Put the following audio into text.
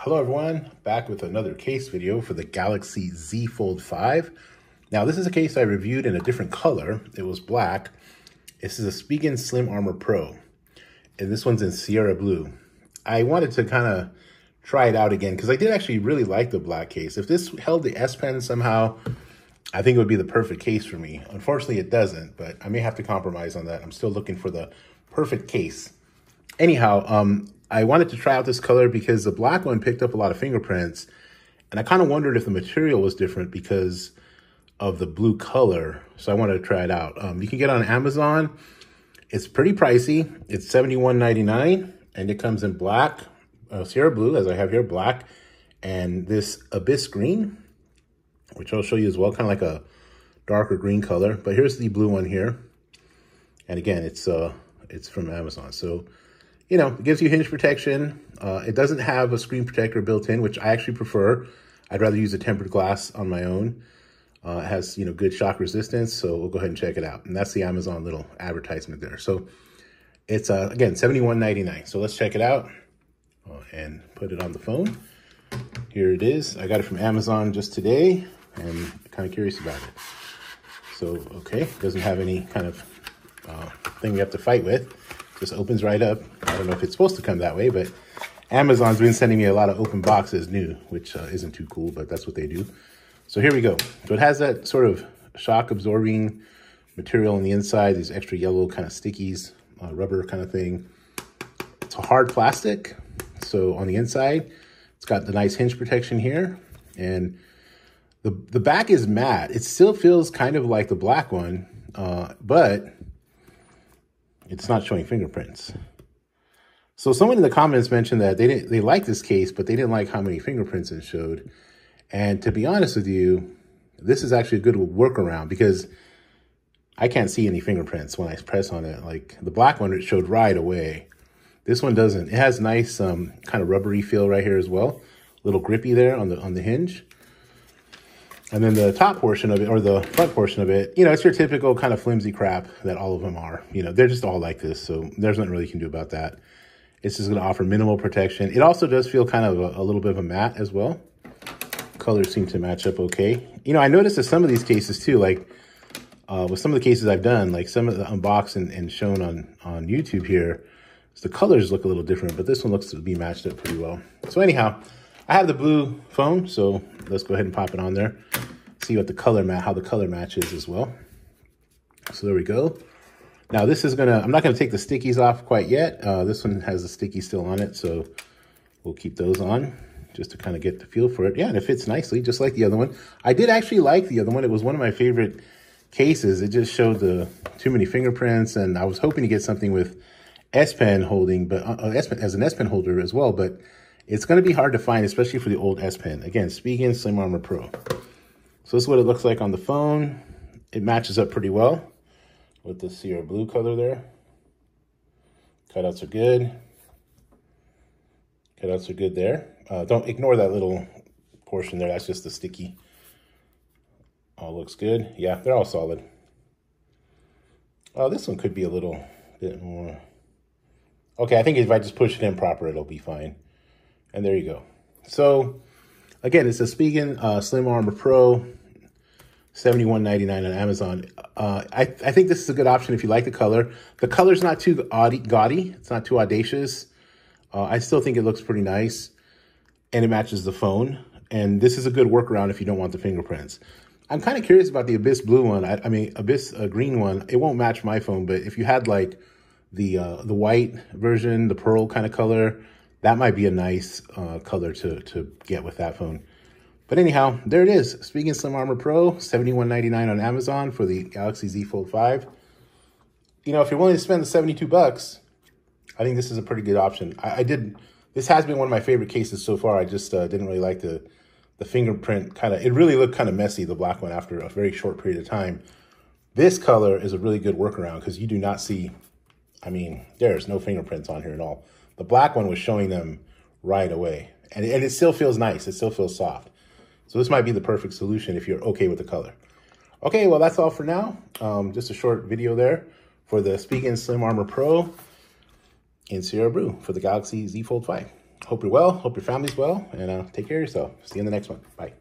Hello everyone, back with another case video for the Galaxy Z Fold 5. Now this is a case I reviewed in a different color. It was black. This is a Spigen Slim Armor Pro, and this one's in Sierra Blue. I wanted to kind of try it out again because I did actually really like the black case. If this held the S Pen somehow, I think it would be the perfect case for me. Unfortunately, it doesn't, but I may have to compromise on that. I'm still looking for the perfect case. Anyhow, I wanted to try out this color because the black one picked up a lot of fingerprints, and I kind of wondered if the material was different because of the blue color, so I wanted to try it out. You can get it on Amazon. It's pretty pricey. It's $71.99, and it comes in black, Sierra Blue, as I have here, black, and this Abyss Green, which I'll show you as well, kind of like a darker green color. But here's the blue one here, and again, it's from Amazon. So, you know, it gives you hinge protection. It doesn't have a screen protector built in, which I actually prefer. I'd rather use a tempered glass on my own. It has, you know, good shock resistance, so we'll go ahead and check it out. And that's the Amazon little advertisement there. So it's, again, $71.99. So let's check it out and put it on the phone. Here it is. I got it from Amazon just today, and I'm kind of curious about it. So, okay, it doesn't have any kind of thing we have to fight with. Just opens right up. I don't know if it's supposed to come that way, but Amazon's been sending me a lot of open boxes new, which isn't too cool, but that's what they do. So here we go. So it has that sort of shock absorbing material on the inside, these extra yellow kind of stickies, rubber kind of thing. It's a hard plastic. So on the inside, it's got the nice hinge protection here. And the back is matte. It still feels kind of like the black one, but it's not showing fingerprints. So someone in the comments mentioned that they liked this case, but they didn't like how many fingerprints it showed. And to be honest with you, this is actually a good workaround because I can't see any fingerprints when I press on it. Like the black one, it showed right away. This one doesn't. It has nice kind of rubbery feel right here as well. A little grippy there on the hinge. And then the top portion of it, or the front portion of it, you know, it's your typical kind of flimsy crap that all of them are. You know, they're just all like this, so there's nothing really you can do about that. It's just going to offer minimal protection. It also does feel kind of a little bit of a matte as well. Colors seem to match up okay. You know, I noticed that some of these cases too, like with some of the cases I've done, like some of the unboxed and shown on YouTube here, the colors look a little different, but this one looks to be matched up pretty well. So anyhow, I have the blue phone, so let's go ahead and pop it on there. See what the color how the color matches as well. So there we go. Now this is I'm not gonna take the stickies off quite yet. This one has the sticky still on it, so we'll keep those on just to kind of get the feel for it. Yeah, and it fits nicely, just like the other one. I did actually like the other one. It was one of my favorite cases. It just showed too many fingerprints, and I was hoping to get something with S Pen holding, but as an S Pen holder as well, but it's going to be hard to find, especially for the old S Pen. Again, Spigen Slim Armor Pro. So this is what it looks like on the phone. It matches up pretty well with the Sierra Blue color there. Cutouts are good. Cutouts are good there. Don't ignore that little portion there. That's just the sticky. All looks good. Yeah, they're all solid. Oh, this one could be a little bit more. Okay, I think if I just push it in proper, it'll be fine. And there you go. So, again, it's a Spigen Slim Armor Pro, $71.99 on Amazon. I think this is a good option if you like the color. The color's not too gaudy. It's not too audacious. I still think it looks pretty nice, and it matches the phone. And this is a good workaround if you don't want the fingerprints. I'm kind of curious about the Abyss Blue one. I mean, Abyss Green one. It won't match my phone, but if you had like the white version, the pearl kind of color, that might be a nice color to get with that phone. But anyhow, there it is. Spigen Slim Armor Pro, $71.99 on Amazon for the Galaxy Z Fold 5. You know, if you're willing to spend the 72 bucks, I think this is a pretty good option. This has been one of my favorite cases so far. I just didn't really like the fingerprint it really looked kind of messy, the black one, after a very short period of time. This color is a really good workaround because you do not see, I mean, there's no fingerprints on here at all. The black one was showing them right away. And it still feels nice. It still feels soft. So this might be the perfect solution if you're okay with the color. Okay, well, that's all for now. Just a short video there for the Spigen Slim Armor Pro in Sierra Blue for the Galaxy Z Fold 5. Hope you're well. Hope your family's well. And take care of yourself. See you in the next one. Bye.